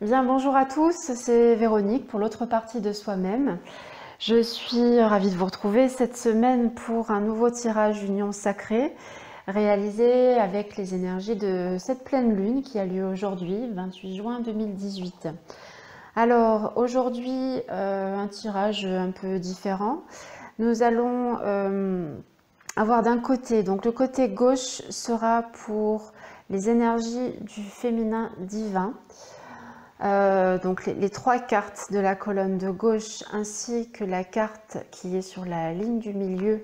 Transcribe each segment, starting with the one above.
Bien, bonjour à tous, c'est Véronique pour l'autre partie de Soi-même. Je suis ravie de vous retrouver cette semaine pour un nouveau tirage Union Sacrée réalisé avec les énergies de cette pleine lune qui a lieu aujourd'hui, 28 juin 2018. Alors aujourd'hui, un tirage un peu différent. Nous allons avoir d'un côté, donc le côté gauche sera pour les énergies du féminin divin. Donc les trois cartes de la colonne de gauche ainsi que la carte qui est sur la ligne du milieu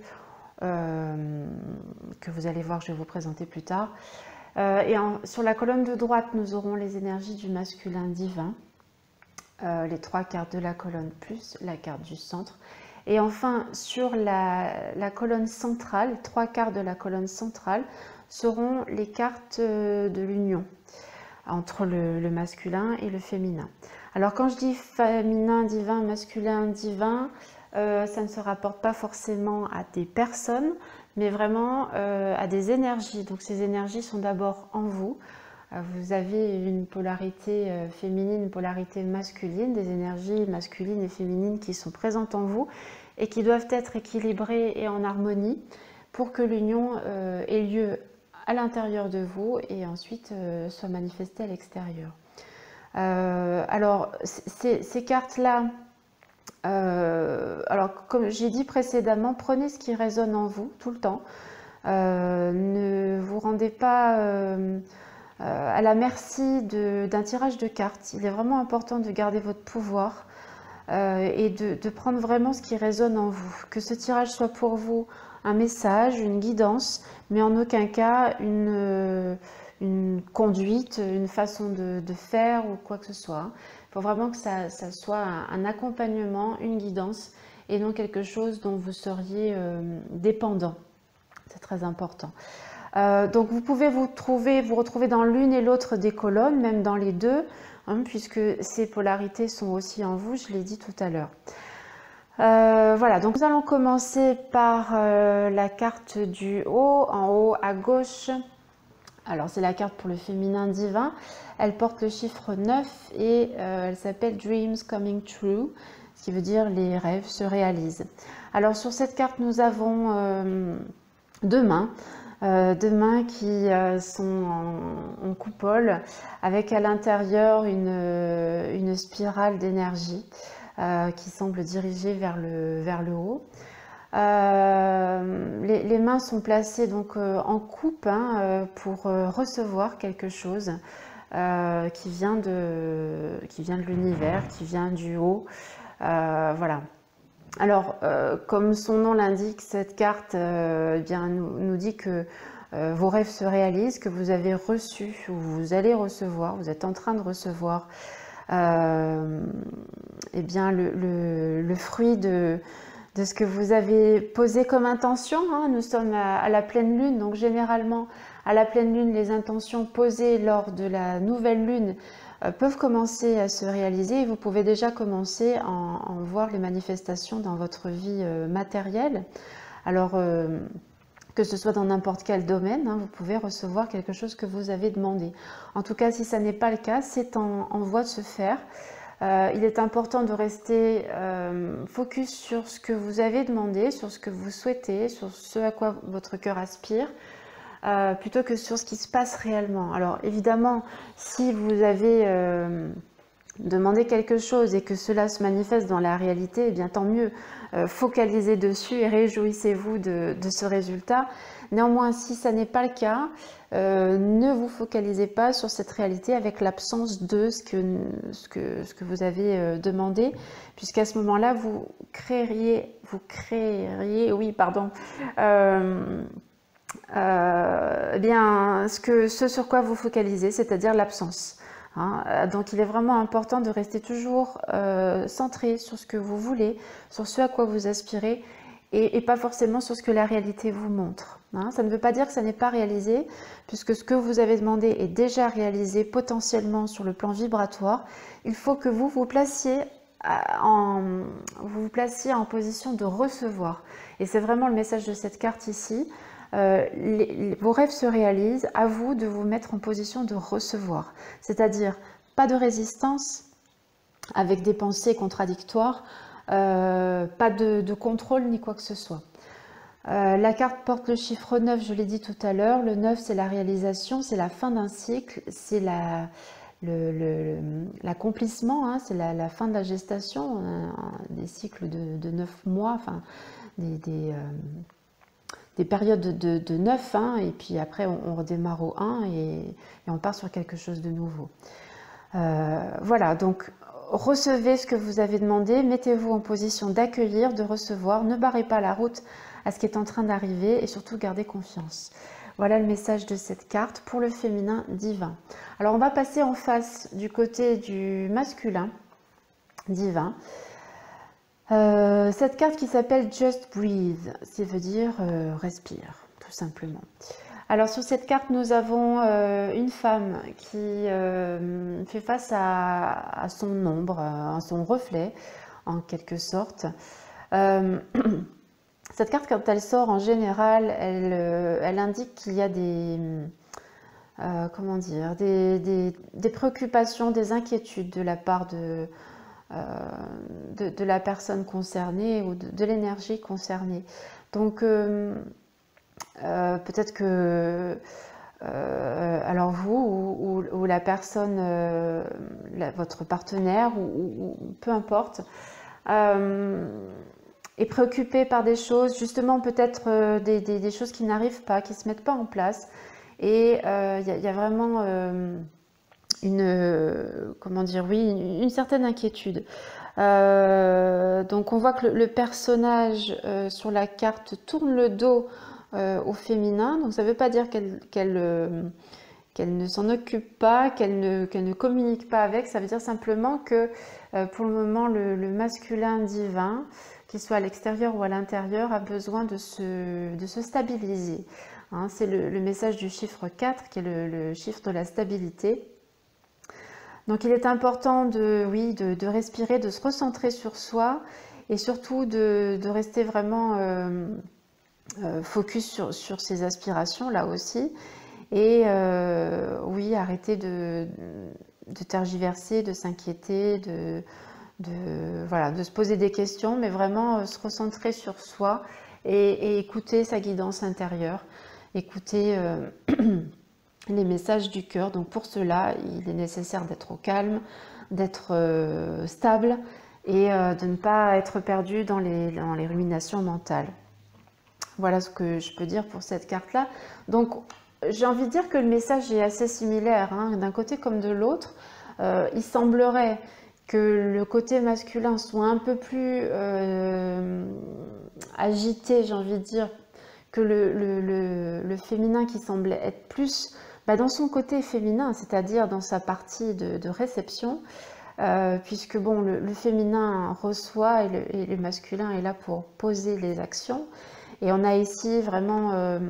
que vous allez voir, je vais vous présenter plus tard. Sur la colonne de droite, nous aurons les énergies du masculin divin, les trois cartes de la colonne plus la carte du centre. Et enfin, sur la colonne centrale, trois cartes de la colonne centrale seront les cartes de l'union entre le masculin et le féminin. Alors quand je dis féminin divin, masculin divin, ça ne se rapporte pas forcément à des personnes, mais vraiment à des énergies. Donc ces énergies sont d'abord en vous. Vous avez une polarité féminine, une polarité masculine, des énergies masculines et féminines qui sont présentes en vous et qui doivent être équilibrées et en harmonie pour que l'union ait lieu à l'intérieur de vous et ensuite soit manifestée à l'extérieur. Alors, ces cartes-là, alors comme j'ai dit précédemment, prenez ce qui résonne en vous tout le temps. Ne vous rendez pas à la merci d'un tirage de cartes. Il est vraiment important de garder votre pouvoir et de prendre vraiment ce qui résonne en vous. Que ce tirage soit pour vous un message, une guidance, mais en aucun cas une conduite, une façon de faire ou quoi que ce soit. Il faut vraiment que ça soit un accompagnement, une guidance et non quelque chose dont vous seriez dépendant. C'est très important. Donc vous pouvez vous retrouver dans l'une et l'autre des colonnes, même dans les deux, hein, puisque ces polarités sont aussi en vous, je l'ai dit tout à l'heure. Voilà, donc nous allons commencer par la carte du haut, en haut à gauche. Alors c'est la carte pour le féminin divin, elle porte le chiffre 9 et elle s'appelle Dreams Coming True, ce qui veut dire les rêves se réalisent. Alors sur cette carte nous avons deux mains qui sont en coupole avec à l'intérieur une spirale d'énergie qui semble dirigée vers le haut. Les mains sont placées donc en coupe pour recevoir quelque chose qui vient de l'univers, qui vient du haut. Voilà. Alors, comme son nom l'indique, cette carte nous dit que vos rêves se réalisent, que vous avez reçu ou vous allez recevoir, vous êtes en train de recevoir eh bien, le fruit de ce que vous avez posé comme intention. Hein. Nous sommes à la pleine lune, donc généralement à la pleine lune, les intentions posées lors de la nouvelle lune peuvent commencer à se réaliser et vous pouvez déjà commencer à en voir les manifestations dans votre vie matérielle. Alors, que ce soit dans n'importe quel domaine, hein, vous pouvez recevoir quelque chose que vous avez demandé. En tout cas, si ça n'est pas le cas, c'est en voie de se faire. Il est important de rester focus sur ce que vous avez demandé, sur ce que vous souhaitez, sur ce à quoi votre cœur aspire, plutôt que sur ce qui se passe réellement. Alors évidemment, si vous avez demandé quelque chose et que cela se manifeste dans la réalité, eh bien tant mieux. Focalisez dessus et réjouissez-vous de ce résultat. Néanmoins, si ça n'est pas le cas, ne vous focalisez pas sur cette réalité avec l'absence de ce que vous avez demandé, puisqu'à ce moment-là, vous créeriez, oui, pardon, bien, ce sur quoi vous focalisez, c'est-à-dire l'absence. Hein. Donc il est vraiment important de rester toujours centré sur ce que vous voulez, sur ce à quoi vous aspirez et pas forcément sur ce que la réalité vous montre. Hein. Ça ne veut pas dire que ça n'est pas réalisé, puisque ce que vous avez demandé est déjà réalisé potentiellement sur le plan vibratoire. Il faut que vous vous placiez en position de recevoir. Et c'est vraiment le message de cette carte ici. Vos rêves se réalisent, à vous de vous mettre en position de recevoir. C'est-à-dire, pas de résistance avec des pensées contradictoires, pas de contrôle ni quoi que ce soit. La carte porte le chiffre 9, je l'ai dit tout à l'heure. Le 9, c'est la réalisation, c'est la fin d'un cycle, c'est l'accomplissement, hein, c'est la fin de la gestation, des cycles de 9 mois, enfin, des périodes de 9, hein, et puis après on redémarre au 1 et on part sur quelque chose de nouveau. Voilà, donc recevez ce que vous avez demandé, mettez-vous en position d'accueillir, de recevoir, ne barrez pas la route à ce qui est en train d'arriver et surtout gardez confiance. Voilà le message de cette carte pour le féminin divin. Alors on va passer en face du côté du masculin divin. Cette carte qui s'appelle Just Breathe, ça veut dire respire, tout simplement. Alors sur cette carte, nous avons une femme qui fait face à son ombre, à son reflet, en quelque sorte. Cette carte, quand elle sort, en général, elle indique qu'il y a comment dire, des préoccupations, des inquiétudes de la part de la personne concernée ou de l'énergie concernée. Donc, peut-être que alors vous ou la personne, votre partenaire ou peu importe, est préoccupé par des choses, justement peut-être des choses qui n'arrivent pas, qui ne se mettent pas en place. Et il y a vraiment comment dire, oui, une certaine inquiétude. Donc on voit que le personnage sur la carte tourne le dos au féminin, donc ça ne veut pas dire qu'elle ne s'en occupe pas, qu'elle ne communique pas avec, ça veut dire simplement que pour le moment le masculin divin, qu'il soit à l'extérieur ou à l'intérieur, a besoin de se stabiliser. Hein, c'est le message du chiffre 4 qui est le chiffre de la stabilité. Donc il est important de respirer, de se recentrer sur soi et surtout de rester vraiment focus sur ses aspirations là aussi. Et oui, arrêter de tergiverser, de s'inquiéter, voilà, de se poser des questions, mais vraiment se recentrer sur soi et écouter sa guidance intérieure, écouter les messages du cœur. Donc pour cela, il est nécessaire d'être au calme, d'être stable et de ne pas être perdu dans les ruminations mentales. Voilà ce que je peux dire pour cette carte-là. Donc j'ai envie de dire que le message est assez similaire, hein, d'un côté comme de l'autre. Il semblerait que le côté masculin soit un peu plus agité, j'ai envie de dire, que le féminin qui semblait être plus dans son côté féminin, c'est-à-dire dans sa partie de réception, puisque bon, le féminin reçoit et le masculin est là pour poser les actions. Et on a ici vraiment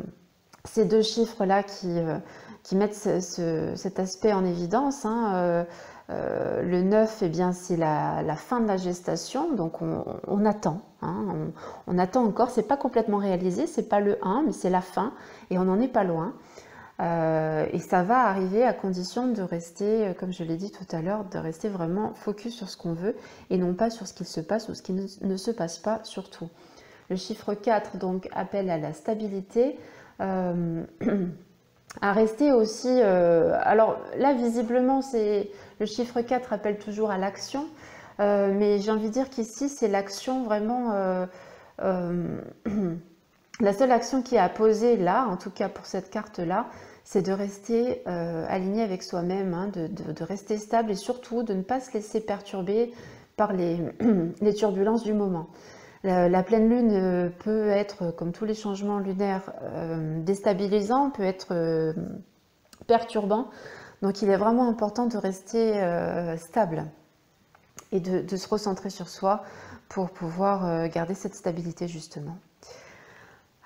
ces deux chiffres-là qui mettent cet aspect en évidence, hein. Le 9, eh bien, c'est la fin de la gestation, donc on attend, hein, on attend encore, c'est pas complètement réalisé, c'est pas le 1, mais c'est la fin, et on n'en est pas loin. Et ça va arriver à condition de rester, comme je l'ai dit tout à l'heure, de rester vraiment focus sur ce qu'on veut, et non pas sur ce qu'il se passe ou ce qui ne se passe pas surtout. Le chiffre 4, donc, appelle à la stabilité, à rester aussi, alors là visiblement le chiffre 4 appelle toujours à l'action, mais j'ai envie de dire qu'ici c'est l'action vraiment, la seule action qui est à poser là, en tout cas pour cette carte là, c'est de rester aligné avec soi-même, hein, de rester stable et surtout de ne pas se laisser perturber par les turbulences du moment. La pleine lune peut être, comme tous les changements lunaires, déstabilisant, peut être perturbant. Donc il est vraiment important de rester stable et de se recentrer sur soi pour pouvoir garder cette stabilité justement.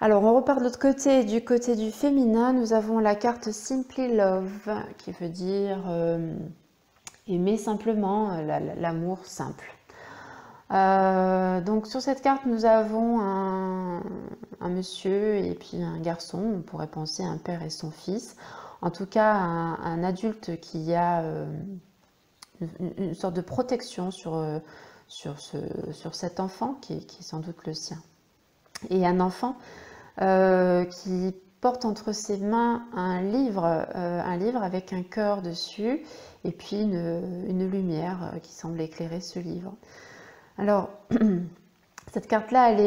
Alors on repart de l'autre côté, du côté du féminin, nous avons la carte Simply Love qui veut dire aimer simplement, l'amour simple. Donc sur cette carte nous avons un monsieur et puis un garçon, on pourrait penser un père et son fils, en tout cas un adulte qui a une sorte de protection sur cet enfant qui est sans doute le sien. Et un enfant qui porte entre ses mains un livre avec un cœur dessus et puis une lumière qui semble éclairer ce livre. Alors, cette carte-là, elle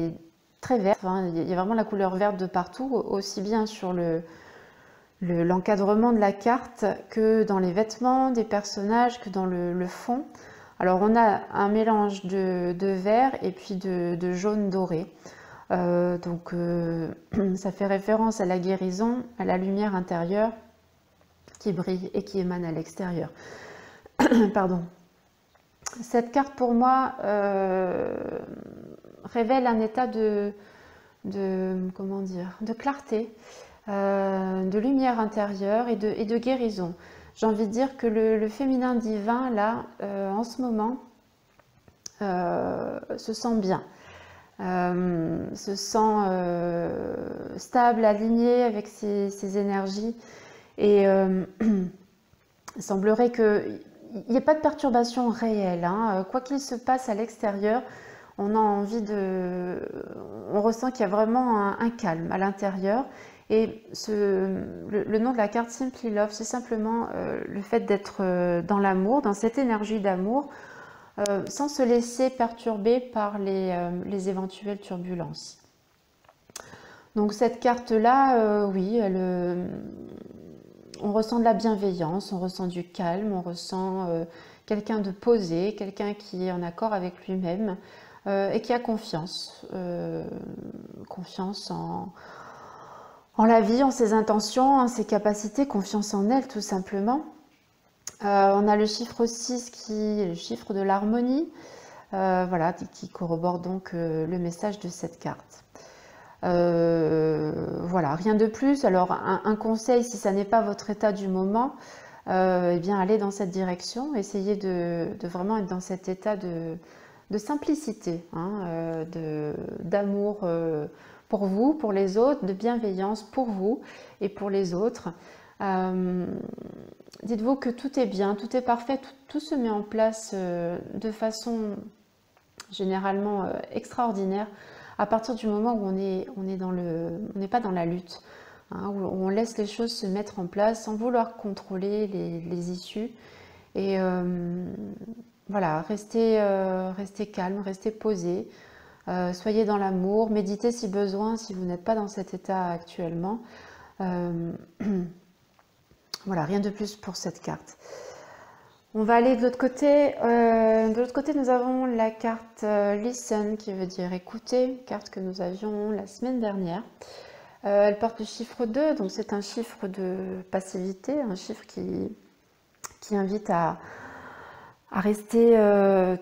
est très verte, hein, il y a vraiment la couleur verte de partout, aussi bien sur l'encadrement de la carte que dans les vêtements des personnages, que dans le fond. Alors on a un mélange de vert et puis de jaune doré. Ça fait référence à la guérison, à la lumière intérieure qui brille et qui émane à l'extérieur. Pardon. Cette carte pour moi révèle un état comment dire, de clarté, de lumière intérieure et de guérison. J'ai envie de dire que le féminin divin, là, en ce moment, se sent bien, se sent stable, aligné avec ses énergies. Et il semblerait qu'il n'y ait pas de perturbation réelle, hein. Quoi qu'il se passe à l'extérieur, on a on ressent qu'il y a vraiment un calme à l'intérieur. Et le nom de la carte Simply Love, c'est simplement le fait d'être dans l'amour, dans cette énergie d'amour, sans se laisser perturber par les éventuelles turbulences. Donc cette carte-là, oui, on ressent de la bienveillance, on ressent du calme, on ressent quelqu'un de posé, quelqu'un qui est en accord avec lui-même et qui a confiance, confiance en la vie, en ses intentions, en ses capacités, confiance en elle tout simplement. On a le chiffre 6 qui est le chiffre de l'harmonie, voilà, qui corrobore donc le message de cette carte. Voilà, rien de plus. Alors un conseil, si ça n'est pas votre état du moment, eh bien allez dans cette direction, essayez de vraiment être dans cet état de simplicité, hein, d'amour pour vous, pour les autres, de bienveillance pour vous et pour les autres. Dites-vous que tout est bien, tout est parfait, tout se met en place de façon généralement extraordinaire à partir du moment où on n'est pas dans la lutte, hein, où on laisse les choses se mettre en place sans vouloir contrôler les issues. Et voilà, restez calme, restez posé, soyez dans l'amour, méditez si besoin, si vous n'êtes pas dans cet état actuellement. Voilà, rien de plus pour cette carte. On va aller de l'autre côté. De l'autre côté, nous avons la carte Listen, qui veut dire écouter, carte que nous avions la semaine dernière. Elle porte le chiffre 2, donc c'est un chiffre de passivité, un chiffre qui invite à rester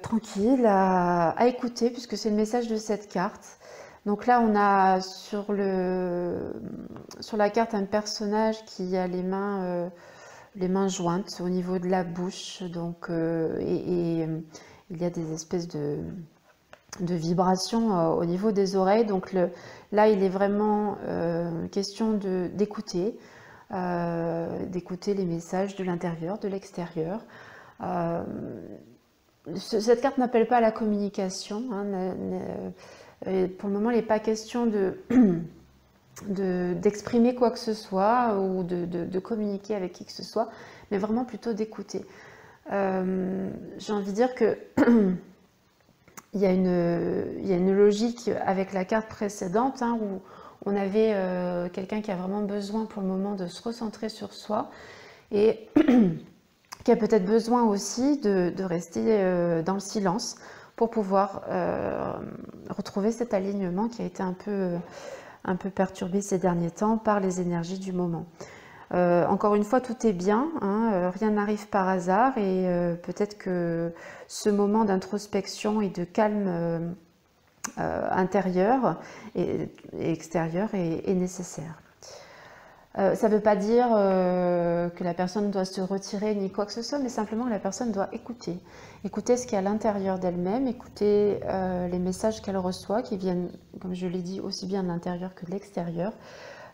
tranquille, à écouter, puisque c'est le message de cette carte. Donc là, on a sur la carte un personnage qui a les mains jointes au niveau de la bouche, donc, il y a des espèces de vibrations au niveau des oreilles. Donc là, il est vraiment question d'écouter les messages de l'intérieur, de l'extérieur. Cette carte n'appelle pas à la communication, hein, pour le moment, il n'est pas question d'exprimer quoi que ce soit ou de communiquer avec qui que ce soit, mais vraiment plutôt d'écouter. J'ai envie de dire que il y a une logique avec la carte précédente, hein, où on avait quelqu'un qui a vraiment besoin pour le moment de se recentrer sur soi et qui a peut-être besoin aussi de rester dans le silence pour pouvoir retrouver cet alignement qui a été un peu perturbé ces derniers temps par les énergies du moment. Encore une fois, tout est bien, hein, rien n'arrive par hasard et peut-être que ce moment d'introspection et de calme intérieur et extérieur est nécessaire. Ça ne veut pas dire que la personne doit se retirer ni quoi que ce soit, mais simplement que la personne doit écouter ce qui est à l'intérieur d'elle-même, écouter les messages qu'elle reçoit, qui viennent, comme je l'ai dit, aussi bien de l'intérieur que de l'extérieur.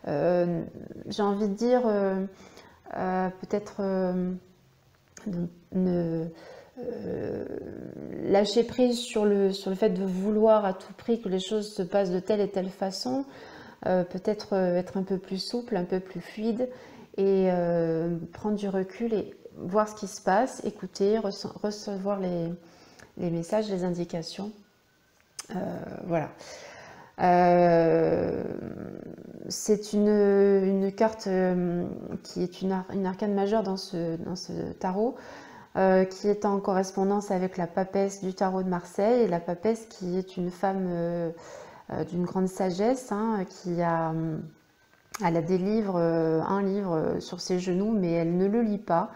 J'ai envie de dire peut-être Donc, lâcher prise sur le fait de vouloir à tout prix que les choses se passent de telle et telle façon, peut-être être un peu plus souple, un peu plus fluide et prendre du recul et voir ce qui se passe, écouter, recevoir les messages, les indications. Voilà. C'est une carte qui est une arcane majeure dans ce tarot, qui est en correspondance avec la papesse du tarot de Marseille, et la papesse qui est une femme d'une grande sagesse, hein, elle a des livres, un livre sur ses genoux, mais elle ne le lit pas.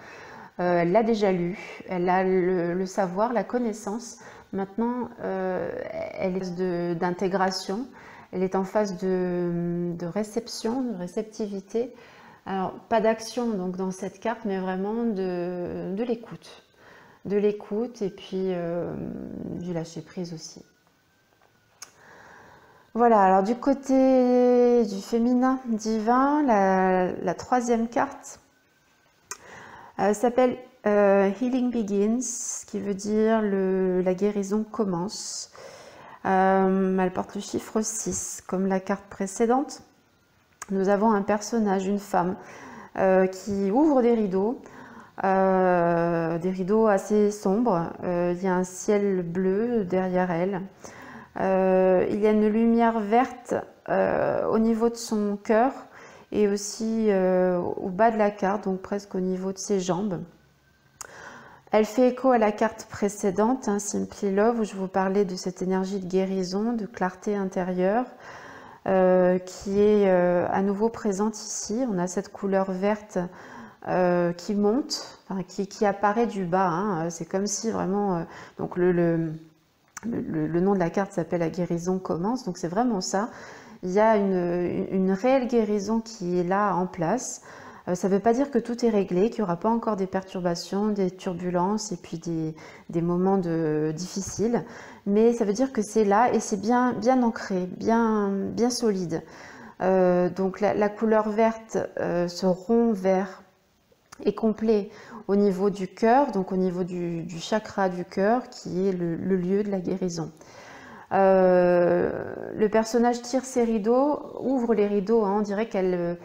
Elle l'a déjà lu, elle a le savoir, la connaissance. Maintenant, elle est d'intégration, elle est en phase de réception, de réceptivité. Alors, pas d'action donc dans cette carte, mais vraiment de l'écoute. De l'écoute et puis du lâcher prise aussi. Voilà, alors du côté du féminin divin, la troisième carte s'appelle Healing Begins, qui veut dire la guérison commence. Elle porte le chiffre 6, comme la carte précédente. Nous avons un personnage, une femme, qui ouvre des rideaux assez sombres. Il y a un ciel bleu derrière elle. Il y a une lumière verte au niveau de son cœur et aussi au bas de la carte, donc presque au niveau de ses jambes. Elle fait écho à la carte précédente, hein, Simply Love, où je vous parlais de cette énergie de guérison, de clarté intérieure, qui est à nouveau présente ici. On a cette couleur verte qui monte, enfin, qui apparaît du bas. Hein. C'est comme si vraiment... donc le nom de la carte s'appelle La guérison commence, donc c'est vraiment ça. Il y a une réelle guérison qui est là en place. Ça ne veut pas dire que tout est réglé, qu'il n'y aura pas encore des perturbations, des turbulences et puis des moments difficiles, mais ça veut dire que c'est là et c'est bien ancré, bien solide. Donc la couleur verte, ce rond vert est complet au niveau du cœur, donc au niveau du chakra du cœur, qui est le lieu de la guérison. Le personnage tire ses rideaux, ouvre les rideaux, hein, on dirait qu'elle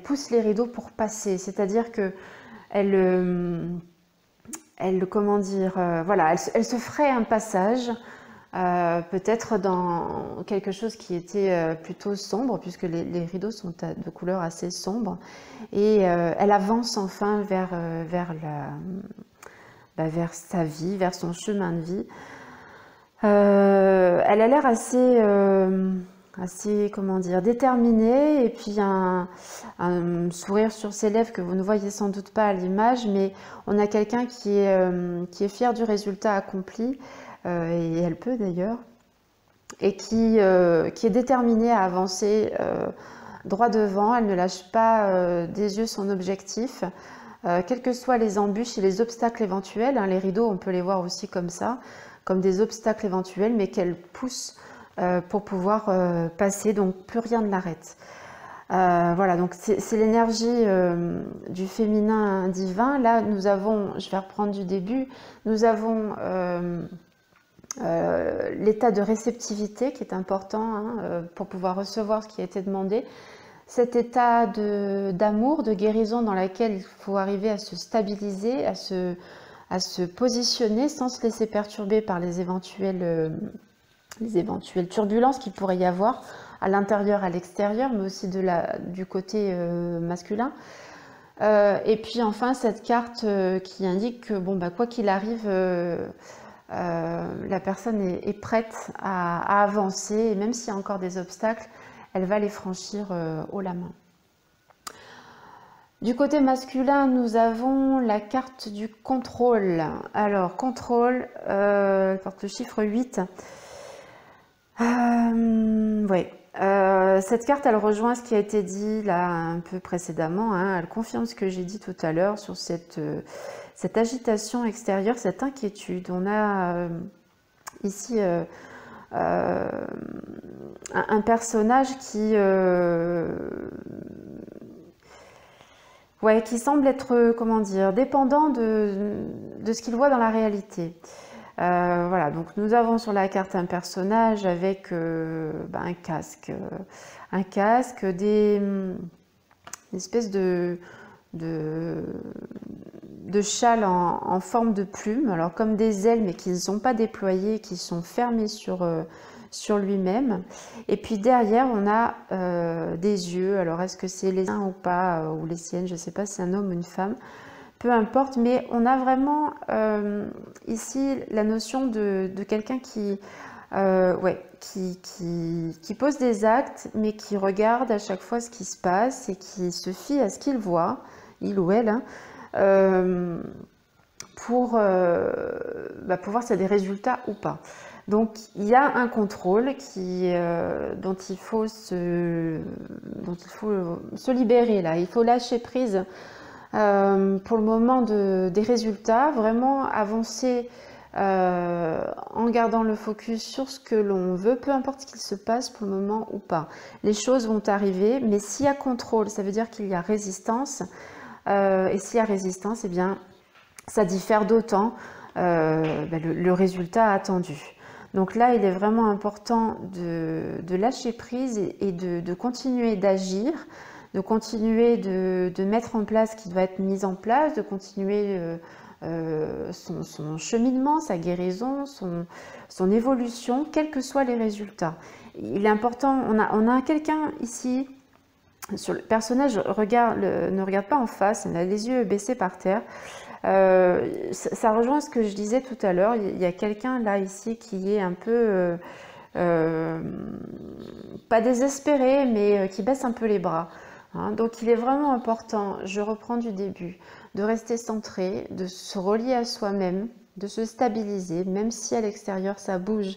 pousse les rideaux pour passer, c'est-à-dire que comment dire, voilà, elle se ferait un passage, peut-être dans quelque chose qui était plutôt sombre, puisque les rideaux sont de couleur assez sombre, et elle avance enfin vers sa vie, vers son chemin de vie. Elle a l'air assez, comment dire, déterminée, et puis un sourire sur ses lèvres que vous ne voyez sans doute pas à l'image, mais on a quelqu'un qui est fier du résultat accompli, et elle peut d'ailleurs, et qui est déterminée à avancer droit devant. Elle ne lâche pas des yeux son objectif, quels que soient les embûches et les obstacles éventuels, hein. Les rideaux, on peut les voir aussi comme ça, comme des obstacles éventuels, mais qu'elle pousse pour pouvoir passer, donc plus rien ne l'arrête. Voilà, donc c'est l'énergie du féminin divin. Là, nous avons, je vais reprendre du début, nous avons l'état de réceptivité qui est important, hein, pour pouvoir recevoir ce qui a été demandé. Cet état d'amour, de guérison dans lequel il faut arriver à se stabiliser, à se positionner sans se laisser perturber par les éventuelles turbulences qu'il pourrait y avoir à l'intérieur, à l'extérieur, mais aussi du côté masculin. Et puis enfin cette carte qui indique que bon, quoi qu'il arrive, la personne est prête à avancer, et même s'il y a encore des obstacles, elle va les franchir haut la main. Du côté masculin, nous avons la carte du contrôle. Alors, contrôle, porte le chiffre 8. Cette carte, elle rejoint ce qui a été dit là un peu précédemment, hein. Elle confirme ce que j'ai dit tout à l'heure sur cette agitation extérieure, cette inquiétude. On a ici un personnage qui ouais, qui semble être, comment dire, dépendant de ce qu'il voit dans la réalité. Voilà, donc nous avons sur la carte un personnage avec un casque, une espèce de, de châle en forme de plume, alors comme des ailes, mais qui ne sont pas déployées, qui sont fermées sur lui-même. Et puis derrière, on a des yeux. Alors est-ce que c'est les siens ou pas, ou les siennes, je ne sais pas si c'est un homme ou une femme, peu importe, mais on a vraiment ici la notion de quelqu'un qui pose des actes, mais qui regarde à chaque fois ce qui se passe et qui se fie à ce qu'il voit, il ou elle, hein, pour voir s'il y a des résultats ou pas. Donc il y a un contrôle dont il faut se libérer là, il faut lâcher prise pour le moment des résultats, vraiment avancer en gardant le focus sur ce que l'on veut, peu importe ce qu'il se passe pour le moment ou pas. Les choses vont arriver, mais s'il y a contrôle, ça veut dire qu'il y a résistance, et s'il y a résistance, eh bien, ça diffère d'autant le résultat attendu. Donc là, il est vraiment important de lâcher prise et de continuer d'agir, de continuer de mettre en place ce qui doit être mis en place, de continuer son cheminement, sa guérison, son évolution, quels que soient les résultats. Il est important, on a quelqu'un ici, sur le personnage ne regarde pas en face, il a les yeux baissés par terre. Ça rejoint ce que je disais tout à l'heure, il y a quelqu'un là ici qui est un peu, pas désespéré, mais qui baisse un peu les bras. Hein. Donc il est vraiment important, je reprends du début, de rester centré, de se relier à soi-même, de se stabiliser, même si à l'extérieur ça bouge,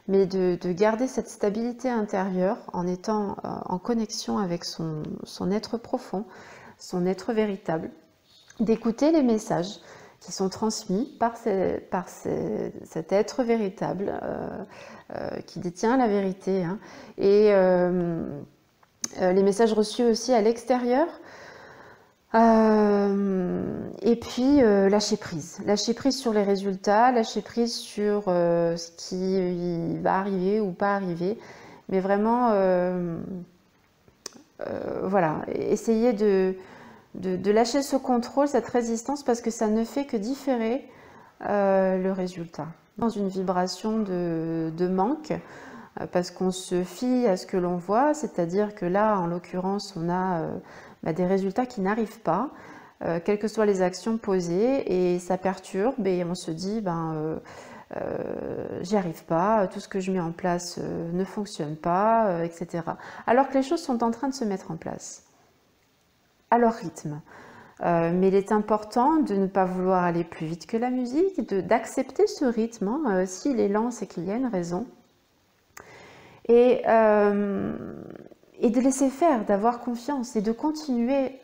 mais de garder cette stabilité intérieure en étant en connexion avec son être profond, son être véritable, d'écouter les messages qui sont transmis par cet être véritable qui détient la vérité, hein, et les messages reçus aussi à l'extérieur. Et puis lâcher prise sur les résultats, lâcher prise sur ce qui va arriver ou pas arriver, mais vraiment voilà, essayer de lâcher ce contrôle, cette résistance, parce que ça ne fait que différer le résultat. Dans une vibration de manque, parce qu'on se fie à ce que l'on voit, c'est-à-dire que là, en l'occurrence, on a des résultats qui n'arrivent pas, quelles que soient les actions posées, et ça perturbe, et on se dit, j'y arrive pas, tout ce que je mets en place ne fonctionne pas, etc. Alors que les choses sont en train de se mettre en place, à leur rythme. Mais il est important de ne pas vouloir aller plus vite que la musique, d'accepter ce rythme, hein. S'il est lent, c'est qu'il y a une raison. Et de laisser faire, d'avoir confiance et de continuer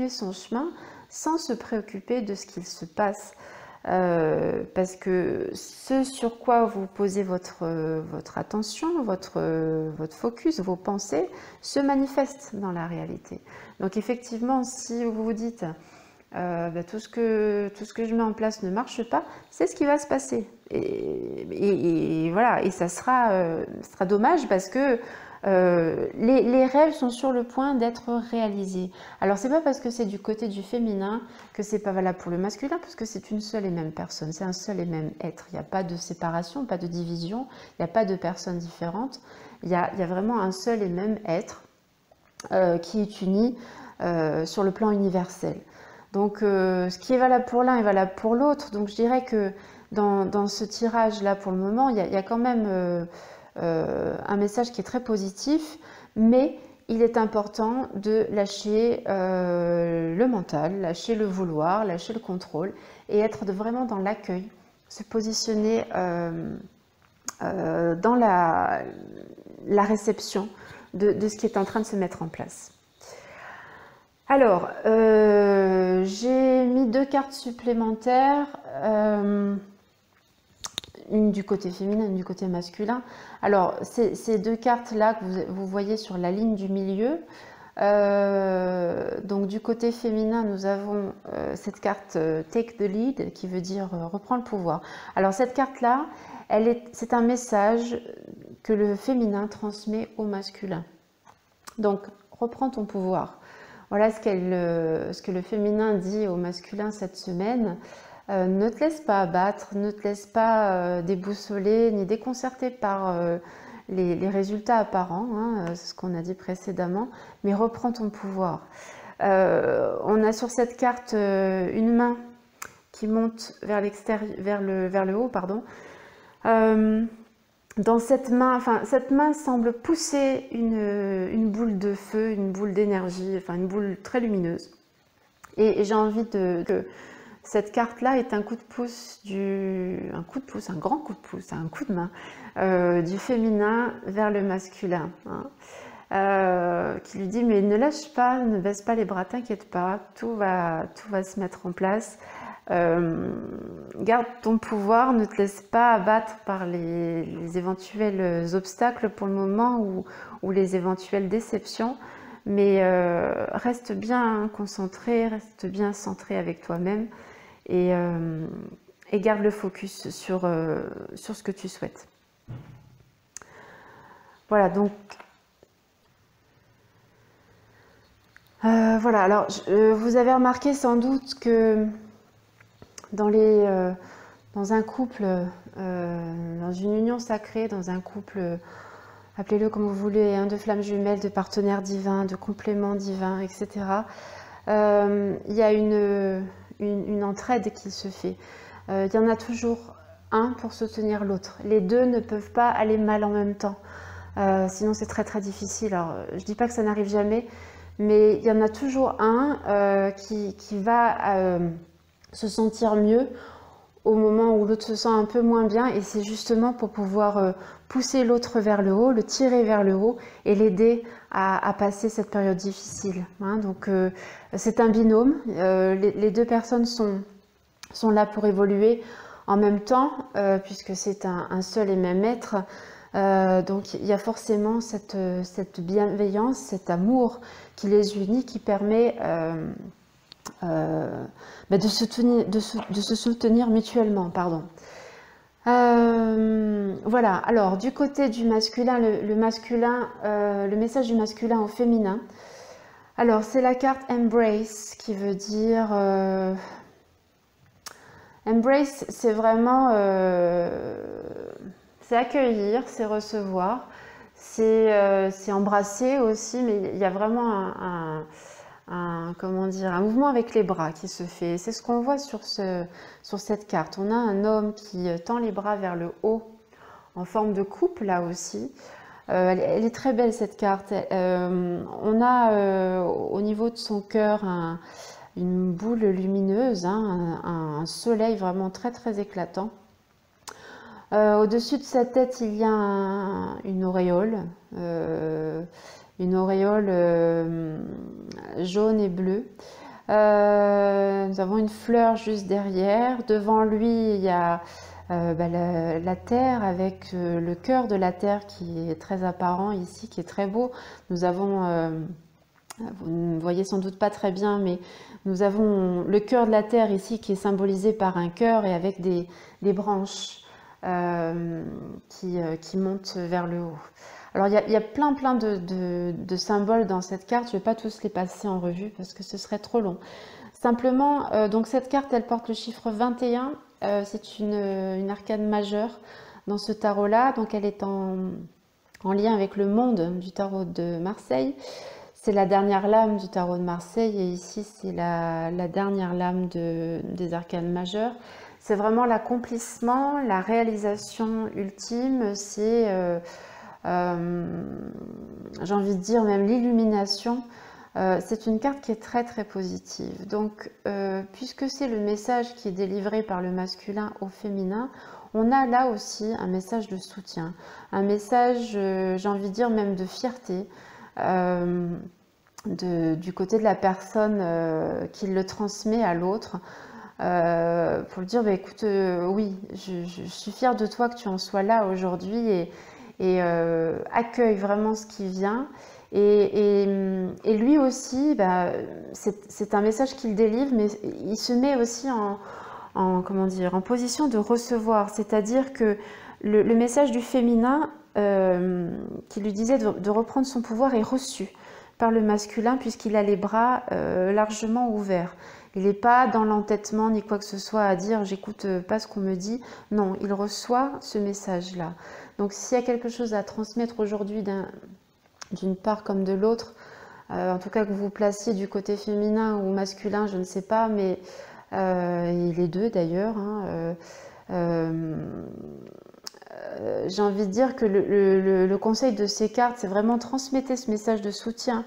son chemin sans se préoccuper de ce qu'il se passe. Parce que ce sur quoi vous posez votre attention, votre focus, vos pensées, se manifestent dans la réalité. Donc effectivement, si vous vous dites tout ce que je mets en place ne marche pas, c'est ce qui va se passer. Et voilà, et ça sera dommage parce que les rêves sont sur le point d'être réalisés. Alors c'est pas parce que c'est du côté du féminin que c'est pas valable pour le masculin, parce que c'est une seule et même personne, c'est un seul et même être. Il n'y a pas de séparation, pas de division, il n'y a pas de personnes différentes. Il y a vraiment un seul et même être qui est uni sur le plan universel. Donc ce qui est valable pour l'un est valable pour l'autre. Donc je dirais que dans ce tirage-là, pour le moment, il y a quand même un message qui est très positif, mais il est important de lâcher le mental, lâcher le vouloir, lâcher le contrôle et être vraiment dans l'accueil, se positionner dans la réception de ce qui est en train de se mettre en place. Alors, j'ai mis 2 cartes supplémentaires, une du côté féminin, une du côté masculin. Alors, ces 2 cartes-là que vous voyez sur la ligne du milieu, Donc du côté féminin, nous avons cette carte Take the Lead, qui veut dire reprends le pouvoir. Alors cette carte-là, c'est un message que le féminin transmet au masculin. Donc reprends ton pouvoir. Voilà ce que le féminin dit au masculin cette semaine. Ne te laisse pas abattre, ne te laisse pas déboussoler ni déconcerter par les résultats apparents, hein, c'est ce qu'on a dit précédemment, mais reprends ton pouvoir. On a sur cette carte une main qui monte vers l'extérieur, vers le haut, pardon. Dans cette main semble pousser une boule de feu, une boule d'énergie, enfin une boule très lumineuse. Et j'ai envie que cette carte-là est un coup de pouce, un grand coup de pouce, un coup de main du féminin vers le masculin, hein, qui lui dit mais ne lâche pas, ne baisse pas les bras, t'inquiète pas, tout va se mettre en place. Garde ton pouvoir, ne te laisse pas abattre par les éventuels obstacles pour le moment ou les éventuelles déceptions, mais reste bien concentré, reste bien centré avec toi-même et garde le focus sur ce que tu souhaites. Voilà, donc voilà, alors vous avez remarqué sans doute que dans un couple, dans une union sacrée, dans un couple, appelez-le comme vous voulez, hein, de flammes jumelles, de partenaires divins, de compléments divins, etc. Il y a une entraide qui se fait. Il y en a toujours un pour soutenir l'autre. Les deux ne peuvent pas aller mal en même temps. Sinon c'est très très difficile. Alors, je ne dis pas que ça n'arrive jamais, mais il y en a toujours un qui va se sentir mieux au moment où l'autre se sent un peu moins bien, et c'est justement pour pouvoir pousser l'autre vers le haut, le tirer vers le haut et l'aider à passer cette période difficile, hein. Donc c'est un binôme, les deux personnes sont là pour évoluer en même temps, puisque c'est un seul et même être. Donc il y a forcément cette bienveillance, cet amour qui les unit, qui permet de se soutenir mutuellement, pardon. Voilà, alors du côté du masculin, le message du masculin au féminin. Alors c'est la carte Embrace, qui veut dire Embrace, c'est vraiment c'est accueillir, c'est recevoir, c'est embrasser aussi, mais il y a vraiment comment dire, un mouvement avec les bras qui se fait. C'est ce qu'on voit sur cette carte. On a un homme qui tend les bras vers le haut en forme de coupe là aussi. Elle est très belle cette carte. On a au niveau de son cœur une boule lumineuse, hein, un soleil vraiment très très éclatant. Au-dessus de sa tête, il y a une auréole. Jaune et bleue. Nous avons une fleur juste derrière. Devant lui, il y a la terre, avec le cœur de la terre qui est très apparent ici, qui est très beau. Nous avons, vous ne voyez sans doute pas très bien, mais nous avons le cœur de la terre ici qui est symbolisé par un cœur et avec des branches qui montent vers le haut. Alors il y a plein de symboles dans cette carte, je ne vais pas tous les passer en revue parce que ce serait trop long. Simplement, donc cette carte, elle porte le chiffre 21, c'est une arcane majeure dans ce tarot-là, donc elle est en lien avec le monde du tarot de Marseille. C'est la dernière lame du tarot de Marseille, et ici c'est la dernière lame des arcanes majeures. C'est vraiment l'accomplissement, la réalisation ultime, c'est j'ai envie de dire même l'illumination. C'est une carte qui est très très positive. Donc puisque c'est le message qui est délivré par le masculin au féminin, on a là aussi un message de soutien, un message, j'ai envie de dire même de fierté, du côté de la personne qui le transmet à l'autre, pour lui dire bah, écoute, oui, je suis fière de toi que tu en sois là aujourd'hui, et accueille vraiment ce qui vient. Et lui aussi, bah, c'est un message qu'il délivre, mais il se met aussi comment dire, en position de recevoir. C'est-à-dire que le message du féminin qui lui disait de reprendre son pouvoir est reçu par le masculin puisqu'il a les bras largement ouverts. Il n'est pas dans l'entêtement ni quoi que ce soit à dire j'écoute pas ce qu'on me dit. Non, il reçoit ce message-là. Donc s'il y a quelque chose à transmettre aujourd'hui d'une part comme de l'autre, en tout cas que vous vous placiez du côté féminin ou masculin, je ne sais pas, mais les deux d'ailleurs, hein, j'ai envie de dire que le conseil de ces cartes, c'est vraiment transmettez ce message de soutien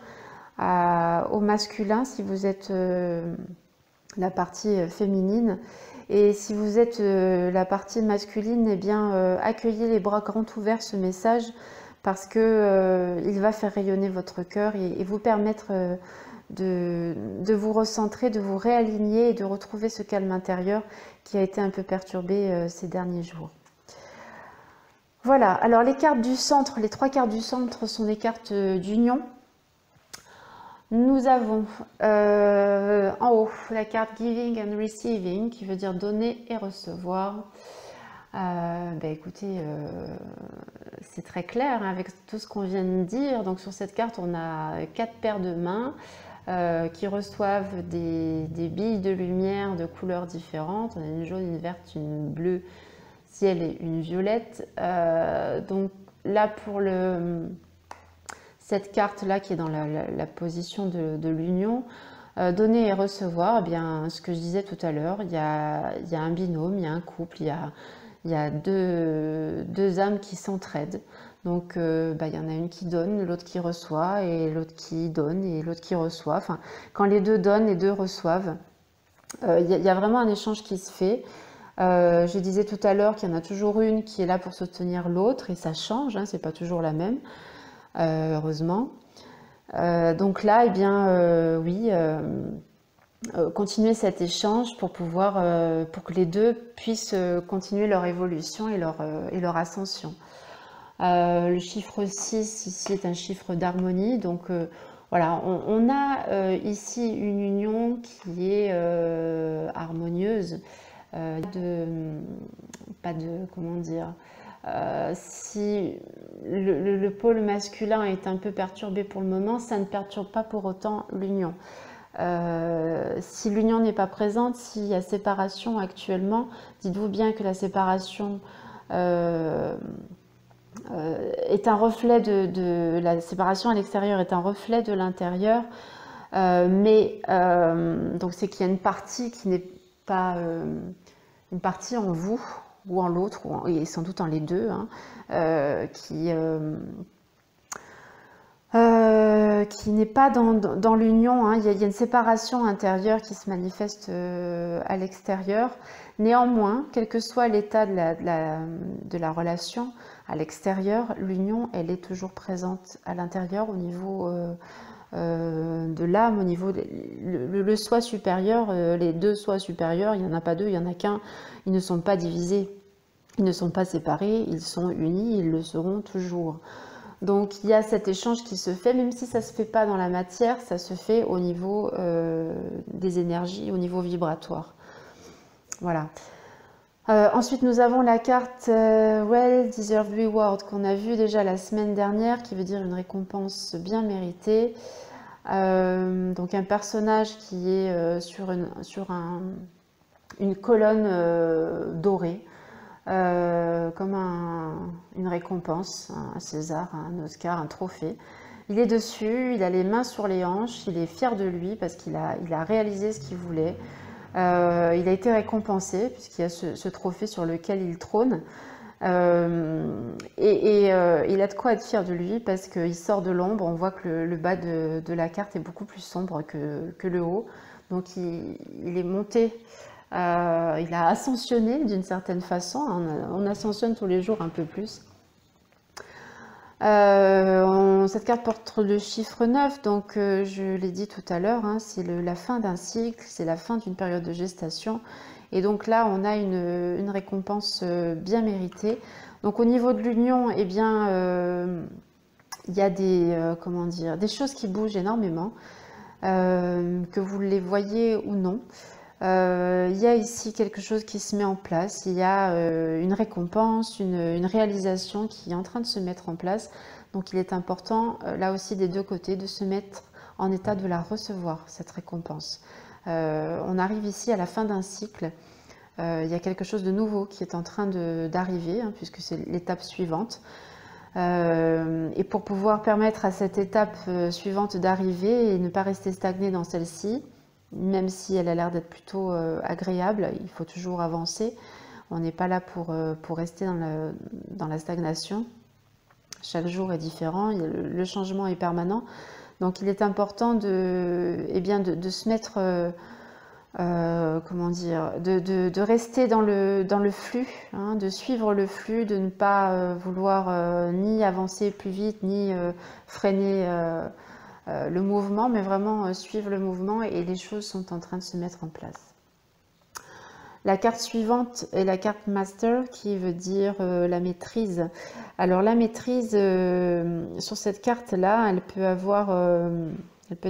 au masculin si vous êtes la partie féminine. Et si vous êtes la partie masculine, eh bien, accueillez les bras grands ouverts ce message parce que il va faire rayonner votre cœur et vous permettre de vous recentrer, de vous réaligner et de retrouver ce calme intérieur qui a été un peu perturbé ces derniers jours. Voilà, alors les cartes du centre, les 3 cartes du centre sont des cartes d'union. Nous avons en haut la carte Giving and Receiving qui veut dire donner et recevoir. Écoutez, c'est très clair hein, avec tout ce qu'on vient de dire. Donc sur cette carte, on a 4 paires de mains qui reçoivent des billes de lumière de couleurs différentes. On a une jaune, une verte, une bleue, ciel et une violette. Donc là pour cette carte là qui est dans la position de l'union, donner et recevoir, eh bien ce que je disais tout à l'heure, il y a un binôme, il y a un couple, il y a deux âmes qui s'entraident. Donc il y en a une qui donne, l'autre qui reçoit, et l'autre qui donne et l'autre qui reçoit. Enfin, quand les deux donnent, les deux reçoivent. Il y a vraiment un échange qui se fait. Je disais tout à l'heure qu'il y en a toujours une qui est là pour soutenir l'autre, et ça change, hein, c'est pas toujours la même, heureusement. Donc là, eh bien, oui, continuer cet échange pour pouvoir, pour que les deux puissent continuer leur évolution et leur ascension. Le chiffre 6 ici est un chiffre d'harmonie, donc voilà, on a ici une union qui est harmonieuse, comment dire, si le pôle masculin est un peu perturbé pour le moment, ça ne perturbe pas pour autant l'union. Si l'union n'est pas présente, s'il y a séparation actuellement, dites-vous bien que la séparation est un reflet la séparation à l'extérieur est un reflet de l'intérieur, donc c'est qu'il y a une partie qui n'est pas une partie en vous ou en l'autre, et sans doute en les deux, hein, qui n'est pas dans l'union, hein. Il y a une séparation intérieure qui se manifeste à l'extérieur. Néanmoins, quel que soit l'état de la relation à l'extérieur, l'union, elle est toujours présente à l'intérieur au niveau de l'âme, au niveau le soi supérieur, les deux soi supérieurs, il n'y en a pas deux, il n'y en a qu'un, ils ne sont pas divisés, ils ne sont pas séparés, ils sont unis, ils le seront toujours. Donc il y a cet échange qui se fait, même si ça ne se fait pas dans la matière, ça se fait au niveau des énergies, au niveau vibratoire. Voilà. Ensuite, nous avons la carte Well Deserved Reward qu'on a vue déjà la semaine dernière, qui veut dire une récompense bien méritée. Donc un personnage qui est sur une colonne dorée, comme une récompense, un César, un Oscar, un trophée. Il est dessus, il a les mains sur les hanches, il est fier de lui parce qu'il a réalisé ce qu'il voulait. Il a été récompensé puisqu'il y a ce trophée sur lequel il trône. Il a de quoi être fier de lui parce qu'il sort de l'ombre. On voit que le bas de la carte est beaucoup plus sombre que le haut. Donc il est monté, il a ascensionné d'une certaine façon. On ascensionne tous les jours un peu plus. Cette carte porte le chiffre 9, donc je l'ai dit tout à l'heure, hein, c'est la fin d'un cycle, c'est la fin d'une période de gestation, Et donc là, on a une récompense bien méritée. Donc au niveau de l'union, eh bien, il y a comment dire, des choses qui bougent énormément, que vous les voyez ou non. Il y a ici quelque chose qui se met en place, il y a une récompense, une réalisation qui est en train de se mettre en place. Donc il est important, là aussi des deux côtés, de se mettre en état de la recevoir, cette récompense. On arrive ici à la fin d'un cycle, il y a quelque chose de nouveau qui est en train d'arriver, hein, puisque c'est l'étape suivante. Et pour pouvoir permettre à cette étape suivante d'arriver et ne pas rester stagné dans celle-ci, même si elle a l'air d'être plutôt agréable, il faut toujours avancer. On n'est pas là pour rester dans la stagnation. Chaque jour est différent, le changement est permanent. Donc il est important de se mettre, comment dire, de rester dans le flux, hein, de suivre le flux, de ne pas vouloir ni avancer plus vite, ni freiner le mouvement, mais vraiment suivre le mouvement, et les choses sont en train de se mettre en place. La carte suivante est la carte Master, qui veut dire la maîtrise. Alors la maîtrise, sur cette carte-là, elle peut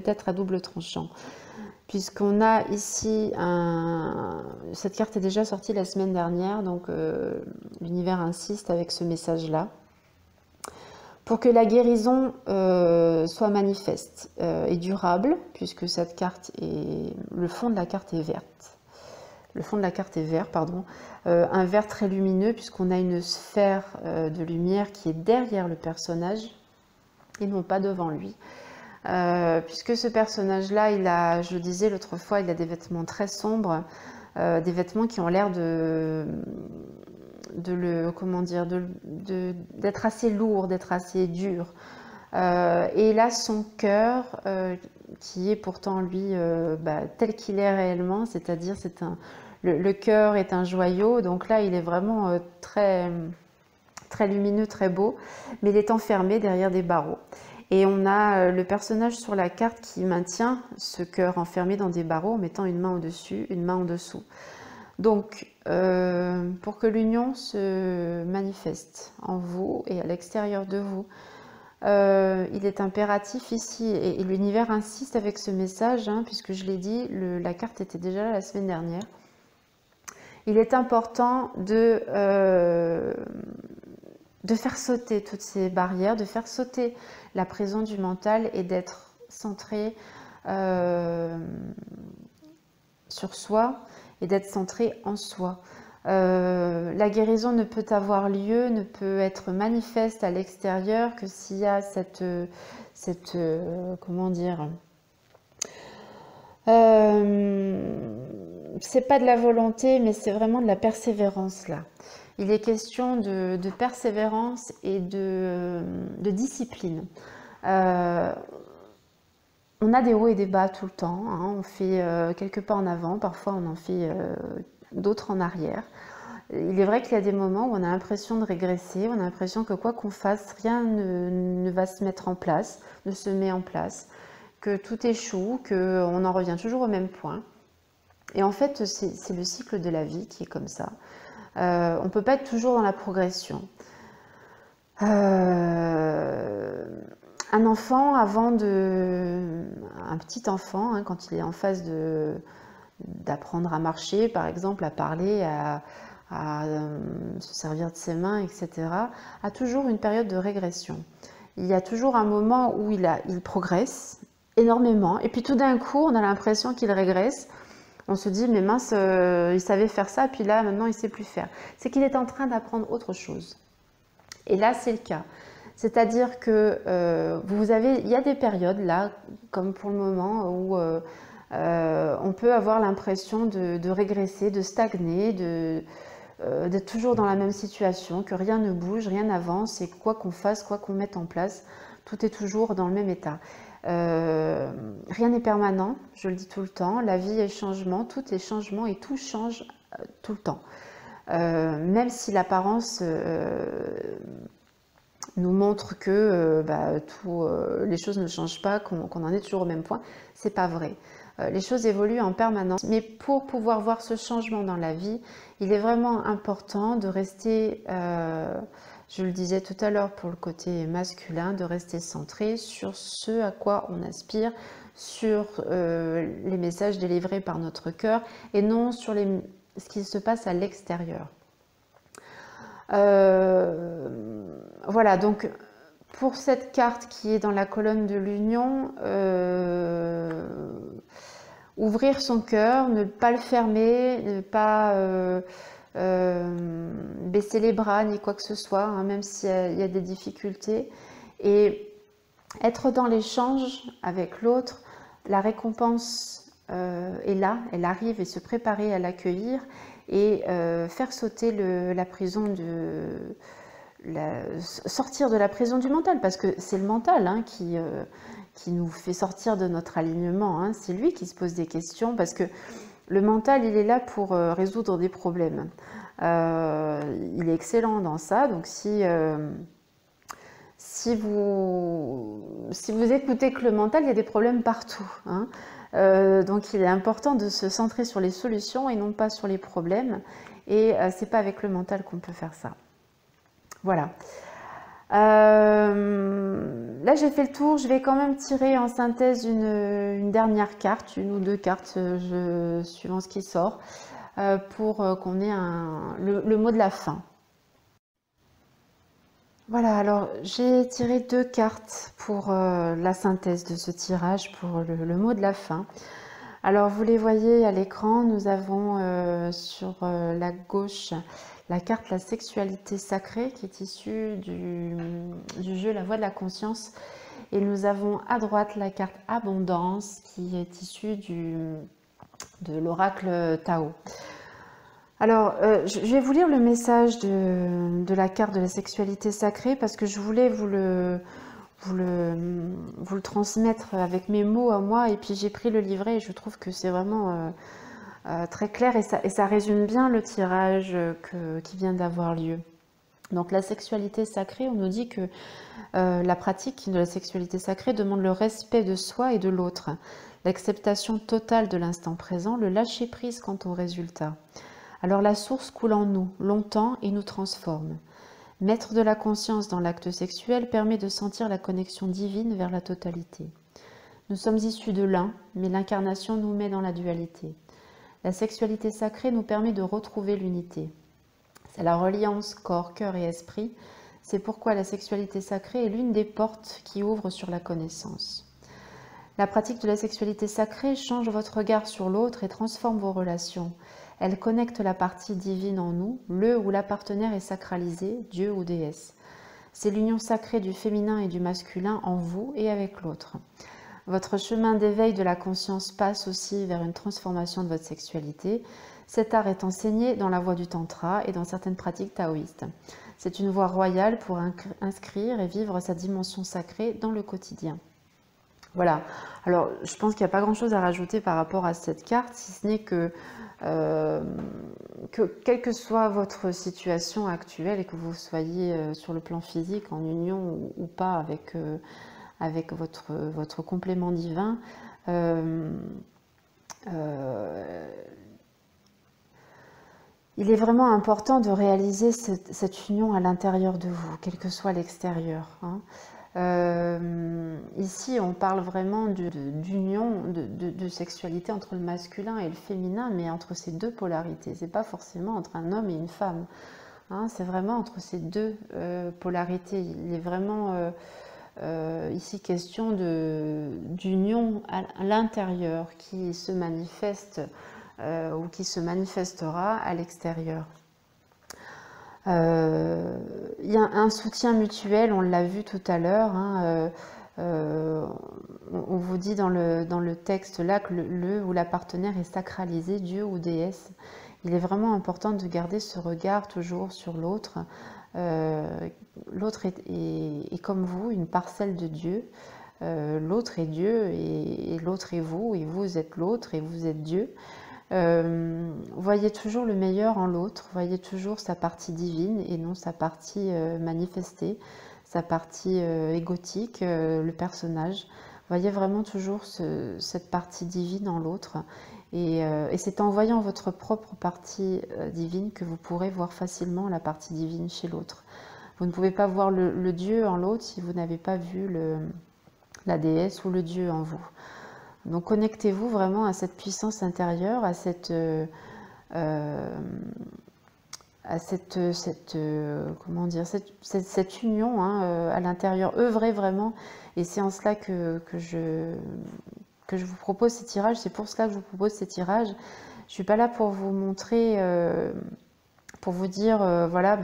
être à double tranchant. Puisqu'on a ici cette carte est déjà sortie la semaine dernière, donc l'univers insiste avec ce message-là. Pour que la guérison soit manifeste et durable, puisque cette carte le fond de la carte est verte. Le fond de la carte est vert, pardon. Un vert très lumineux, puisqu'on a une sphère de lumière qui est derrière le personnage et non pas devant lui. Puisque ce personnage-là, je le disais l'autre fois, il a des vêtements très sombres, des vêtements qui ont l'air d'être assez lourd, d'être assez dur. Et là, son cœur, qui est pourtant lui tel qu'il est réellement, c'est-à-dire le cœur est un joyau, donc là il est vraiment très, très lumineux, très beau, mais il est enfermé derrière des barreaux. Et on a le personnage sur la carte qui maintient ce cœur enfermé dans des barreaux en mettant une main au-dessus, une main en dessous. Donc, pour que l'union se manifeste en vous et à l'extérieur de vous, il est impératif ici, et l'univers insiste avec ce message, hein, puisque je l'ai dit, la carte était déjà là la semaine dernière. Il est important de faire sauter toutes ces barrières, de faire sauter la prison du mental et d'être centré sur soi et d'être centré en soi. La guérison ne peut avoir lieu, ne peut être manifeste à l'extérieur que s'il y a comment dire, c'est pas de la volonté, mais c'est vraiment de la persévérance là. Il est question de persévérance et de discipline. On a des hauts et des bas tout le temps, hein. On fait quelques pas en avant, parfois on en fait d'autres en arrière. Il est vrai qu'il y a des moments où on a l'impression de régresser, on a l'impression que quoi qu'on fasse, rien ne va se mettre en place, ne se met en place, que tout échoue, qu'on en revient toujours au même point. Et en fait, c'est le cycle de la vie qui est comme ça. On ne peut pas être toujours dans la progression. Un enfant, un petit enfant, hein, quand il est en phase d'apprendre à marcher, par exemple, à parler, à se servir de ses mains, etc., a toujours une période de régression. Il y a toujours un moment où il progresse énormément, et puis tout d'un coup, on a l'impression qu'il régresse. On se dit, mais mince, il savait faire ça, puis là, maintenant, il ne sait plus faire. C'est qu'il est en train d'apprendre autre chose. Et là, c'est le cas. C'est-à-dire que il y a des périodes, là, comme pour le moment, où on peut avoir l'impression de régresser, de stagner, d'être toujours dans la même situation, que rien ne bouge, rien n'avance, et quoi qu'on fasse, quoi qu'on mette en place, tout est toujours dans le même état. Rien n'est permanent, je le dis tout le temps, la vie est changement, tout est changement et tout change tout le temps. Même si l'apparence nous montre que les choses ne changent pas, qu'on en est toujours au même point. C'est pas vrai. Les choses évoluent en permanence, mais pour pouvoir voir ce changement dans la vie, il est vraiment important de rester, je le disais tout à l'heure pour le côté masculin, de rester centré sur ce à quoi on aspire, sur les messages délivrés par notre cœur et non sur ce qui se passe à l'extérieur. Voilà, donc pour cette carte qui est dans la colonne de l'union, ouvrir son cœur, ne pas le fermer, ne pas baisser les bras ni quoi que ce soit, hein, même s'il y a des difficultés, et être dans l'échange avec l'autre. La récompense est là, elle arrive, et se préparer à l'accueillir et faire sauter la prison sortir de la prison du mental, parce que c'est le mental hein, qui nous fait sortir de notre alignement, hein. C'est lui qui se pose des questions, parce que le mental, il est là pour résoudre des problèmes. Il est excellent dans ça, donc si vous écoutez que le mental, il y a des problèmes partout, hein. Donc il est important de se centrer sur les solutions et non pas sur les problèmes, et c'est pas avec le mental qu'on peut faire ça. Voilà. Là j'ai fait le tour, je vais quand même tirer en synthèse une dernière carte, une ou deux cartes suivant ce qui sort, pour qu'on ait le mot de la fin. Voilà, alors j'ai tiré deux cartes pour la synthèse de ce tirage, pour le mot de la fin. Alors vous les voyez à l'écran, nous avons sur la gauche la carte La sexualité sacrée qui est issue du jeu La voix de la conscience, et nous avons à droite la carte Abondance qui est issue de l'oracle Tao. Alors, je vais vous lire le message de la carte de la sexualité sacrée, parce que je voulais vous le transmettre avec mes mots à moi, et puis j'ai pris le livret et je trouve que c'est vraiment très clair, et ça résume bien le tirage qui vient d'avoir lieu. Donc la sexualité sacrée, on nous dit que la pratique de la sexualité sacrée demande le respect de soi et de l'autre, l'acceptation totale de l'instant présent, le lâcher-prise quant au résultat. Alors la source coule en nous longtemps et nous transforme. Mettre de la conscience dans l'acte sexuel permet de sentir la connexion divine vers la totalité. Nous sommes issus de l'un, mais l'incarnation nous met dans la dualité. La sexualité sacrée nous permet de retrouver l'unité. C'est la reliance corps, cœur et esprit. C'est pourquoi la sexualité sacrée est l'une des portes qui ouvrent sur la connaissance. La pratique de la sexualité sacrée change votre regard sur l'autre et transforme vos relations. Elle connecte la partie divine en nous, le ou la partenaire est sacralisé, Dieu ou déesse. C'est l'union sacrée du féminin et du masculin en vous et avec l'autre. Votre chemin d'éveil de la conscience passe aussi vers une transformation de votre sexualité. Cet art est enseigné dans la voie du tantra et dans certaines pratiques taoïstes. C'est une voie royale pour inscrire et vivre sa dimension sacrée dans le quotidien. Voilà, alors je pense qu'il n'y a pas grand chose à rajouter par rapport à cette carte, si ce n'est que quelle que soit votre situation actuelle, et que vous soyez sur le plan physique, en union ou pas avec votre complément divin, il est vraiment important de réaliser cette union à l'intérieur de vous, quel que soit l'extérieur, hein. Ici, on parle vraiment d'union, de sexualité entre le masculin et le féminin, mais entre ces deux polarités. C'est pas forcément entre un homme et une femme, hein, c'est vraiment entre ces deux polarités. Il est vraiment ici question d'union à l'intérieur qui se manifeste ou qui se manifestera à l'extérieur. Il y a un soutien mutuel, on l'a vu tout à l'heure, hein, on vous dit dans le texte là que le ou la partenaire est sacralisé, Dieu ou déesse. Il est vraiment important de garder ce regard toujours sur l'autre. L'autre est comme vous, une parcelle de Dieu. L'autre est Dieu et l'autre est vous, et vous êtes l'autre et vous êtes Dieu. Voyez toujours le meilleur en l'autre, voyez toujours sa partie divine et non sa partie manifestée, sa partie égotique, le personnage. Voyez vraiment toujours cette partie divine en l'autre. Et c'est en voyant votre propre partie divine que vous pourrez voir facilement la partie divine chez l'autre. Vous ne pouvez pas voir le Dieu en l'autre si vous n'avez pas vu la déesse ou le Dieu en vous. Donc connectez-vous vraiment à cette puissance intérieure, à cette comment dire, cette union hein, à l'intérieur. Œuvrez vraiment, et c'est en cela que je vous propose ces tirages. C'est pour cela que je vous propose ces tirages. Je ne suis pas là pour vous montrer, pour vous dire, voilà,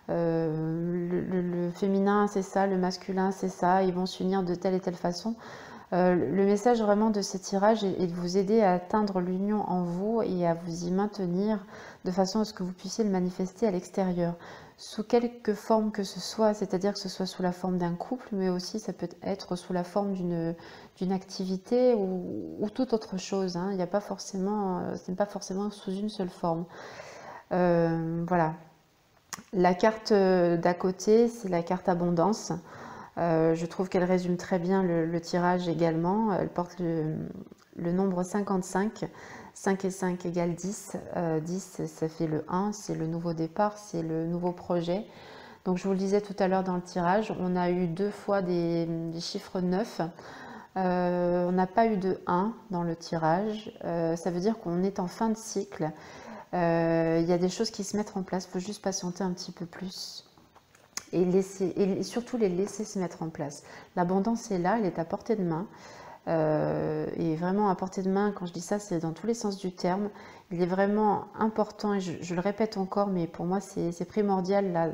le féminin c'est ça, le masculin c'est ça, ils vont s'unir de telle et telle façon. Le message vraiment de ces tirages est de vous aider à atteindre l'union en vous et à vous y maintenir de façon à ce que vous puissiez le manifester à l'extérieur, sous quelque forme que ce soit, c'est-à-dire que ce soit sous la forme d'un couple, mais aussi ça peut être sous la forme d'une activité ou toute autre chose. Hein. Il n'y a pas forcément, ce n'est pas forcément sous une seule forme. Voilà. La carte d'à côté, c'est la carte abondance. Je trouve qu'elle résume très bien le tirage également. Elle porte le nombre 55. 5 et 5 égale 10. 10, ça fait le 1, c'est le nouveau départ, c'est le nouveau projet. Donc je vous le disais tout à l'heure dans le tirage, on a eu 2 fois des chiffres 9. On n'a pas eu de 1 dans le tirage. Ça veut dire qu'on est en fin de cycle. Il y a des choses qui se mettent en place, il faut juste patienter un petit peu plus. Et surtout les laisser se mettre en place. L'abondance est là, elle est à portée de main. Et vraiment à portée de main, quand je dis ça, c'est dans tous les sens du terme. Il est vraiment important, et je le répète encore, mais pour moi c'est primordial là,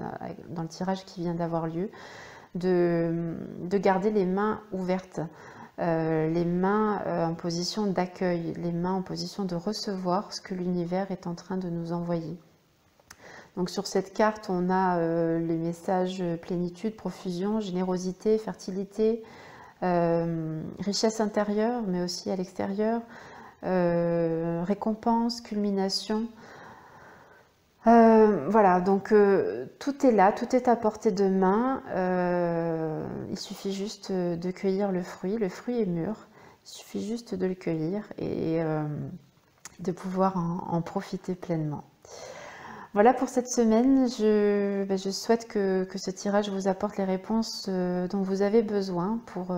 dans le tirage qui vient d'avoir lieu, de garder les mains ouvertes, les mains en position d'accueil, les mains en position de recevoir ce que l'univers est en train de nous envoyer. Donc sur cette carte, on a les messages plénitude, profusion, générosité, fertilité, richesse intérieure, mais aussi à l'extérieur, récompense, culmination. Voilà, donc tout est là, tout est à portée de main. Il suffit juste de cueillir le fruit. Le fruit est mûr, il suffit juste de le cueillir et de pouvoir en profiter pleinement. Voilà pour cette semaine, je souhaite que ce tirage vous apporte les réponses dont vous avez besoin pour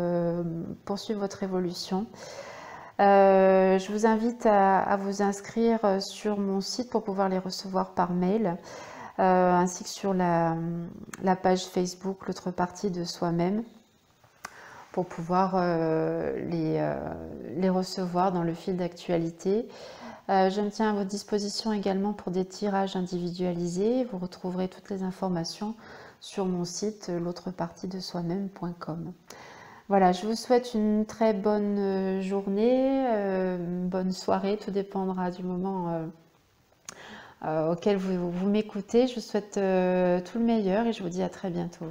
poursuivre votre évolution. Je vous invite à vous inscrire sur mon site pour pouvoir les recevoir par mail, ainsi que sur la page Facebook, l'autre partie de soi-même, pour pouvoir les recevoir dans le fil d'actualité. Je me tiens à votre disposition également pour des tirages individualisés. Vous retrouverez toutes les informations sur mon site l'autrepartiedesoi-même.com. Voilà, je vous souhaite une très bonne journée, une bonne soirée, tout dépendra du moment auquel vous m'écoutez. Je vous souhaite tout le meilleur et je vous dis à très bientôt.